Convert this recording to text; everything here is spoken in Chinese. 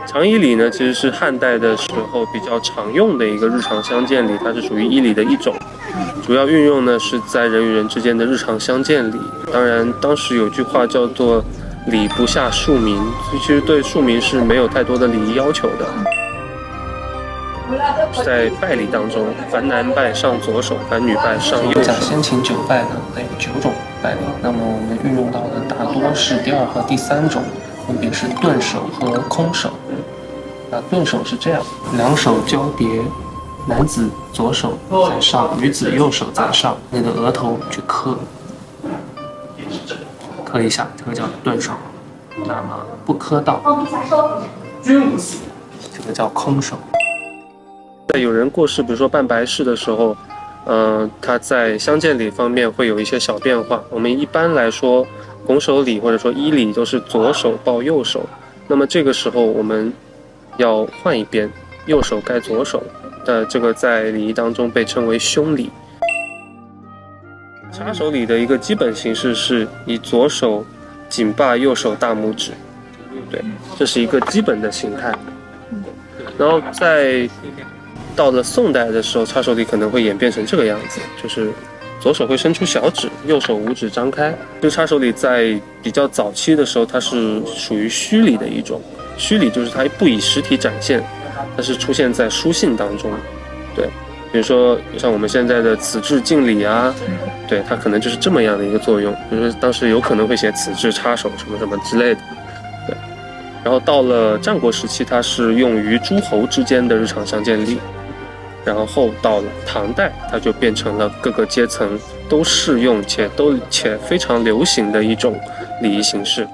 长衣礼呢，其实是汉代的时候比较常用的一个日常相见礼，它是属于衣礼的一种。主要运用呢是在人与人之间的日常相见礼。当然，当时有句话叫做“礼不下庶民”，所以其实对庶民是没有太多的礼仪要求的。在拜礼当中，凡男拜上左手，凡女拜上右手。讲先秦九拜呢，它有9种拜礼，那么我们运用到的大多是第2和第3种，分别是顿手和空手。顿手是这样，2手交叠，男子左手在上，女子右手在上，你的额头去磕一下，这个叫顿手。那么不磕到，这个叫空手。在有人过世，比如说办白事的时候，他在相见礼方面会有一些小变化。我们一般来说，拱手礼或者说衣礼都是左手抱右手，那么这个时候我们要换一边，右手盖左手。这个在礼仪当中被称为兄礼。插手礼的一个基本形式是以左手紧把右手大拇指，对，这是一个基本的形态。然后到了宋代的时候，插手礼可能会演变成这个样子，就是左手会伸出小指，右手五指张开。这个插手礼在比较早期的时候，它是属于虚礼的一种。虚礼就是它不以实体展现，它是出现在书信当中。对，比如说像我们现在的此致敬礼啊，对，它可能就是这么样的一个作用。比如说当时有可能会写此致插手什么什么之类的。对，然后到了战国时期，它是用于诸侯之间的日常相见礼。然后到了唐代，它就变成了各个阶层都适用且非常流行的一种礼仪形式。